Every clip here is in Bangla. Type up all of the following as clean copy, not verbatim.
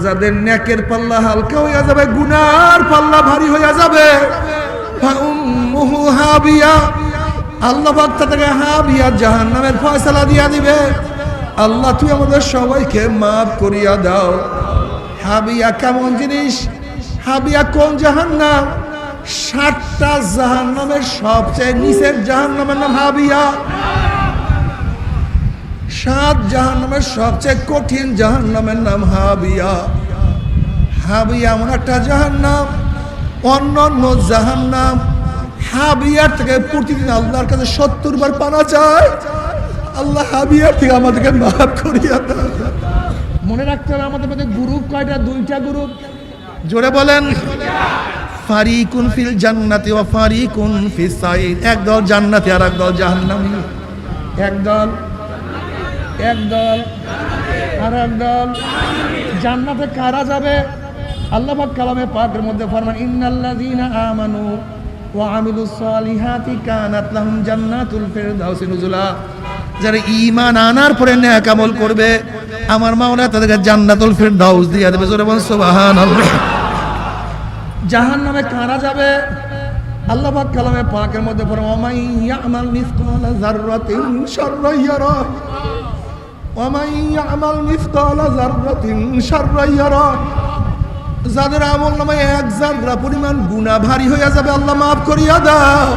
যাদের নেকের পাল্লা হালকা হইয়া যাবে, গুনার পাল্লা ভারী হইয়া যাবে। ফাউম্মুহু হাবিয়া, আল্লাহ পাক তাদেরকে হাবিয়া জাহান্নামের ফয়সালা দিয়া দিবে। আল্লাহ তুই আমাদের সবাইকে মাফ করিয়া দাও। হাবিয়া কেমন জিনিস? হাবিয়া কোন জাহান্নাম? 7টা জাহান্নামের সবচেয়ে নিচের জাহান্নামের নাম হাবিয়া। 7 জাহান্নামের সবচেয়ে কঠিন জাহান্নামের নাম হাবিয়া। হাবিয়া এমন একটা জাহান্নাম, অন্যান্য জাহান্নাম হাবিয়ার থেকে প্রতিদিন আল্লাহর কাছে 70 বার পানা চায়। আল্লাহ হাবিয়ার থেকে আমাদেরকে মাফ করিয়া দাও। মনে রাখতে হবে আমাদের মধ্যে গ্রুপ কয়টা? 2টা গ্রুপ। জোরে বলেন। ফারিকুন ফিল জান্নাতি ওয়া ফারিকুন ফিস সাইর। একদল জান্নাতি আর একদল জাহান্নামী। একদল আর একদল জান্নাতে। কারা যাবে? আল্লাহ পাক কালামে পাকের মধ্যে ফরমান, ইন্নাল্লাযীনা আমানু ওয়া আমিলুস সালিহাতি কানাত লাহুম জান্নাতুল ফিরদাউসি নুজুলা। যারা ঈমান আনার পরে নেক আমল করবে, আমার মাওলা তাদেরকে জান্নাতুল ফিরদাউস দিয়ে দেবে। জোরে বলেন সুবহানাল্লাহ। জাহান্নামে কারা যাবে? আল্লাহ পাক কালামে পাকের মধ্যে ফরমান, ওয়া মান ইয়ামাল মিসকালা যাররাতিন শাররান ইয়ারা ওয়া মান ইয়ামাল মিসকালা যাররাতিন শাররান ইয়ারা। যাদের আমল নামায় 1 জাররা পরিমাণ গুনাহ ভারী হইয়া যাবে, আল্লাহ মাফ করিয়া দাও।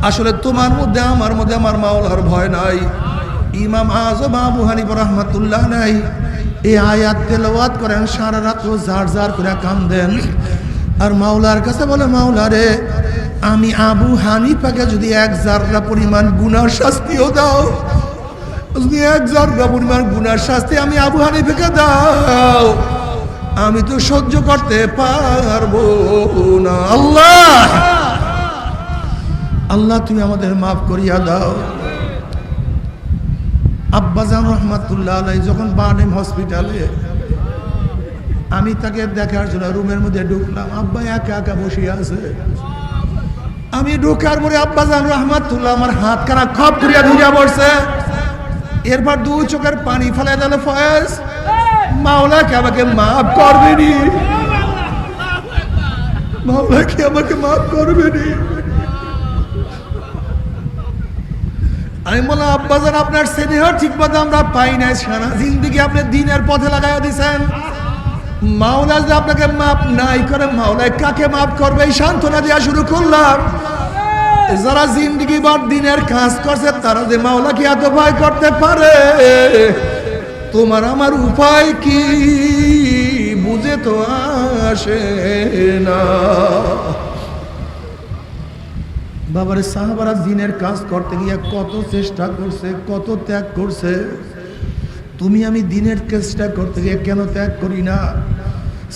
আসলে তোমার মধ্যে আমার মধ্যে আমার মাওলার ভয় নাই। ইমাম আযম আবু হানিফা রাহমাতুল্লাহ আলাইহি এই আয়াত তেলাওয়াত করেন, সারা রাত জার জার করে কাঁদেন আর মাওলার কাছে বলে, মাওলা রে, আমি আবু হানিফাকে যদি 1 জাররা পরিমাণ গুনার শাস্তিও দাও, যদি 1 জাররা পরিমাণ গুনার শাস্তি আমি আবু হানিফাকে দাও, আমি তো সহ্য করতে পারবো না। আল্লাহ তুমি আমাদের মাফ করিয়া দাও। আব্বাজান রহমাতুল্লাহ আলাইহি যখন বার্নেম হসপিটালে, আমি তাকে দেখার জন্য রুমের মধ্যে ঢুকলাম। আব্বা একা একা বসে আছে। আমি ঢুকার পরে আব্বাজান রহমাতুল্লাহ আমার হাত খানা খপ করিয়া ধরিয়া পড়ছে। এরপর 2 চোখের পানি ফেলে দিল, ফয়েজ মাওলা কি আমাকে মাফ করবেনি? মাওলা কি আমাকে মাফ করবেনি? আমি বললাম, আব্বাজান আপনার স্নেহ ঠিক মতো আমরা পাই নাই, সারা জিন্দেগি আপনি দ্বীনের পথে লাগাইয়া দিয়েছেন। মাওলা যদি আপনাকে মাফ নাই করে, মাওলা কাকে মাফ করবে? এই সান্ত্বনা দেওয়া শুরু করলাম। যারা জিন্দেগি ভর দ্বীনের কাজ করছে, তারা যে মাওলা কি এত ভয় করতে পারে? তোমার আমার উপায় কি বুঝে তো আসে না। বাবারে, সাহাবারা দ্বীনের কাজ করতে গিয়ে কত চেষ্টা করছে, কত ত্যাগ করছে। তুমি আমি দ্বীনের চেষ্টা করতে গিয়ে কেন ত্যাগ করি না?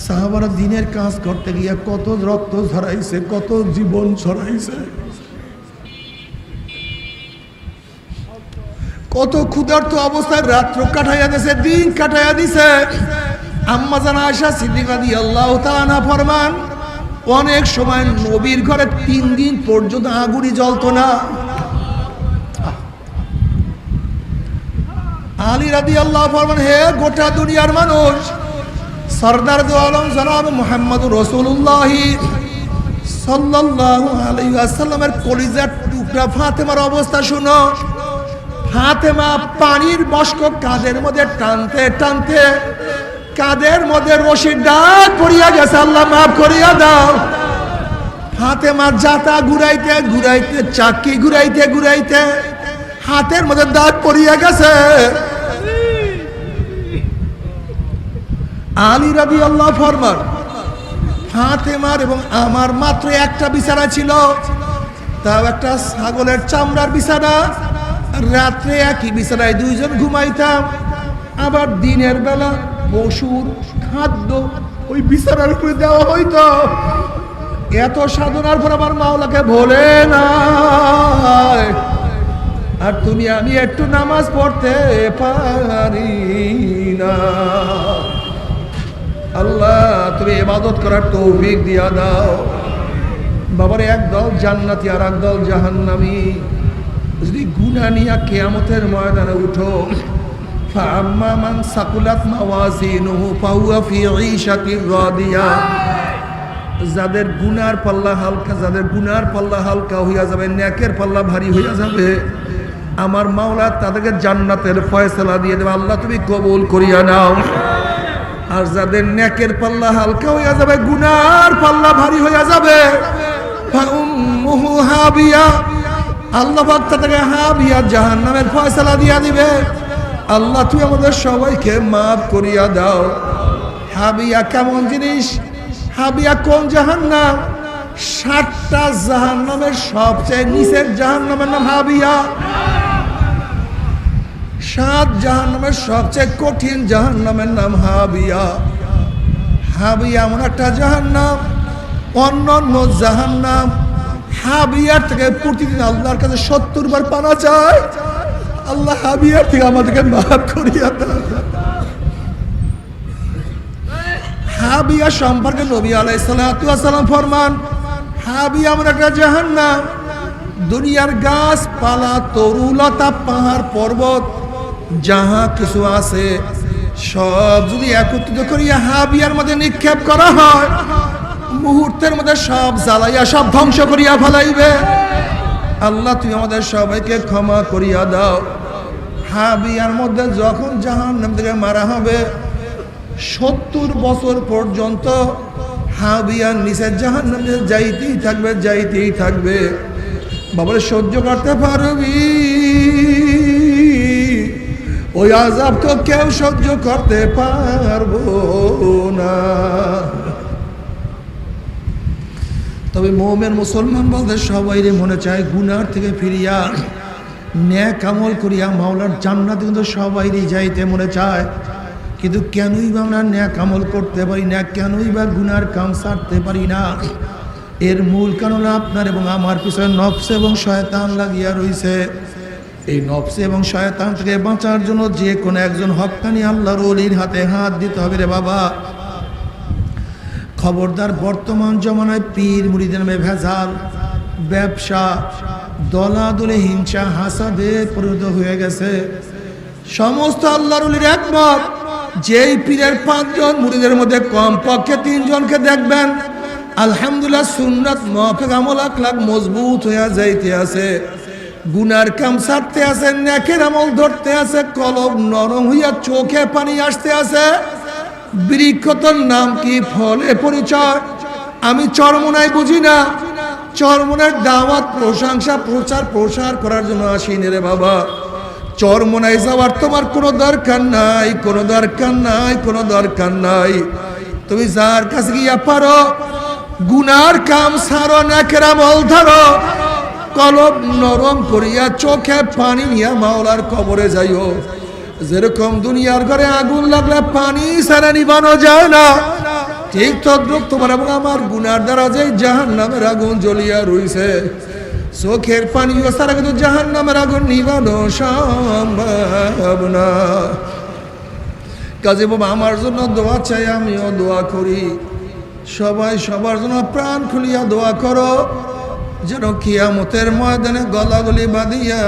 সাহাবারা দ্বীনের কাজ করতে গিয়ে কত রক্ত ঝরাইছে, কত জীবন ছড়াইছে, কত ক্ষুধার্ত অবস্থায় রাত্র কাটাইয়া দিছে, দিন কাটাইয়া দিছে। আম্মা জান আয়েশা সিদ্দিকা রাদিয়াল্লাহু তাআলা আনহা ফরমান, অনেক সময় নবীর ঘরে 3 দিন পর্যন্ত আগুনই জ্বলতো না। আলী রাদিয়াল্লাহু ফরমান, হে গোটা দুনিয়ার মানুষ, সরদার দু আলম জনাব মুহাম্মদুর রাসূলুল্লাহ সাল্লাল্লাহু আলাইহি ওয়াসাল্লামের কলিজার টুকরা ফাতেমার অবস্থা শুনো। ফাতেমা পানির বস্ক কাঁধের মধ্যে টানতে টানতে কাঁধের মধ্যে রশির দাগ পড়িয়া গেছে, আল্লাহ মাফ করিয়া দাও। ফাতেমা জাতা ঘুরাইতে ঘুরাইতে, চাকি ঘুরাইতে ঘুরাইতে হাতের মধ্যে দাগ পড়িয়া গেছে। আলী রাদিয়াল্লাহু ফরমান, ফাতেমার এবং আমার মাত্র একটা বিছানা ছিল, তাও একটা ছাগলের চামড়ার বিছানা। রাত্রে একই বিছানায় 2 জন ঘুমাইতাম। আবার দিনের বেলা পশুর খাদ্য ওই বিছানার উপরে দেওয়া হইতো। এত সাধনার পর আমার মাওলাকে ভোলে না। আর তুমি আমি একটু নামাজ পড়তে পারি না। আল্লাহ তুমি ইবাদত করার তৌফিক দিয়া দাও। বাবারে, একদল জান্নাতি আর একদল জাহান্নামী। যদি গুনাহ নিয়ে কিয়ামতের ময়দানে উঠো, ফাআম্মা মান সাকুলাত মাওয়াজিনুহু ফাহুয়া ফি ঈশাতির রাদিয়া। যাদের গুনার পাল্লা হালকা, যাদের গুনার পাল্লা হালকা হইয়া যাবে, নেকের পাল্লা ভারী হইয়া যাবে, আমার মাওলা তাদেরকে জান্নাতের ফয়সালা দিয়ে দেবে। আল্লাহ তুমি কবুল করিয়া নাও। আর যাদের নেকের পাল্লা হালকা হইয়া যাবে, গুনার পাল্লা ভারী হইয়া যাবে, ফাউম্মুহু হাবিয়া, আল্লাহ পাক তাদেরকে হাবিয়া জাহান্নামের ফয়সালা দিয়া দিবে। আল্লাহ তুমি আমাদের সবাইকে মাফ করিয়া দাও। হাবিয়া কেমন জিনিস? হাবিয়া কোন জাহান্নাম? 7টা জাহান্নামের সবচেয়ে নিচের জাহান্নামের নাম হাবিয়া। 7 জাহান্নামের সবচেয়ে কঠিন জাহান্নামের নাম হাবিয়া। হাবিয়া এমন একটা জাহান্নাম, অন্যান্য জাহান্নাম হাবিয়ার থেকে প্রতিদিন আল্লাহর কাছে 70 বার পানা চায়, আল্লাহ হাবিয়ার থেকে আমাদেরকে মাফ করিয়া দেন। হাবিয়া সম্পর্কে নবী আলাইহিস সালাতু ওয়াস সালাম ফরমান, হাবিয়া এমন একটা জাহান্নাম, দুনিয়ার গাছপালা, তরুলতা, পাহাড় পর্বত যাহা কিছু আছে সব যদি একত্রিত করিয়া হাবিয়ার মধ্যে নিক্ষেপ করা হয়, মুহূর্তের মধ্যে সব জ্বালাইয়া সব ধ্বংস করিয়া ফেলাইবে। আল্লাহ তুমি আমাদের সবাইকে ক্ষমা করিয়া দাও। হাবিয়ার মধ্যে যখন জাহান্নাম থেকে মারা হবে, 70 বছর পর্যন্ত হাবিয়ার নিচে জাহান্নাম যাইতেই থাকবে, যাইতেই থাকবে। বাবারে সহ্য করতে পারবি? ওই আযাব তো কেউ সহ্য করতে পারবো না। তবে মুমিন মুসলমান বলতে সবাই মনে চায় গুনার থেকে ফিরিয়া নেক আমল করিয়া মাওলার জান্নাতে কিন্তু সবাইরই যাইতে মনে চায়। কিন্তু কেনই বা আমরা নেক আমল করতে পারি না, কেনই বা গুনার কাম ছাড়তে পারি না? এর মূল কারণ আপনার এবং আমার পিছনে নফস এবং শয়তান লাগিয়া রইছে। এই নফস এবং শয়তান থেকে বাঁচার জন্য যে কোনো একজন হক্কানি আল্লাহর ওলির হাতে হাত দিতে হবে রে বাবা। খবরদার, বর্তমান জমানায় পীর মুরিদের নামে ভেজাল, ব্যবসা, দলাদলে হিংসা, হাসাদে পরিণত হয়ে গেছে। সমস্ত আল্লাহর ওলির একমত, যেই পীরের 5 জন মুরিদের মধ্যে কমপক্ষে 3 জনকে দেখবেন আলহামদুলিল্লাহ সুন্নাত মুআফিক আমল আখলাক মজবুত হইয়া যাইতে আছে, গুনার কাম ছাড়তে আছে, নেকের আমল ধরতে আছে, কলব নরম হইয়া চোখে পানি আসতে আছে। বৃক্ষতর নাম কি, ফলে পরিচয়। আমি চরমনাই বুঝি না, চরমনের দাওয়াত, প্রশংসা, প্রচার প্রসার করার জন্য আসিনি রে বাবা। চরমনায় যাওয়ার তোমার কোনো দরকার নাই, কোনো দরকার নাই, কোনো দরকার নাই। তুমি যার কাছে গিয়া পারো গুনার কাম ছাড়ো, নেকের আমল ধরো, কলব নরম করিয়া চোখে পানি নিয়া মাওলার কবরে যাইও। যেরকম দুনিয়ার ঘরে আগুন লাগলে পানি ছাড়া নিবানো যায় না, ঠিক তদ্রুপ তোমার এবং আমার গুনার দ্বারা যে জাহান্নামের আগুন জ্বলিয়া রইছে, চোখের পানি ছাড়া কিন্তু জাহান্নামের আগুন নিবানো সম্ভব না। কাজে বাবা আমার জন্য দোয়া চাই, আমিও দোয়া করি। সবাই সবার জন্য প্রাণ খুলিয়া দোয়া করো, যেন কিয়ামতের ময়দানে গলাগলি বাঁধিয়া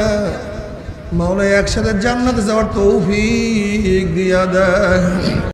মাওলা একসাথে জান্নাতে যাওয়ার তৌফিক দিয়া দেয়।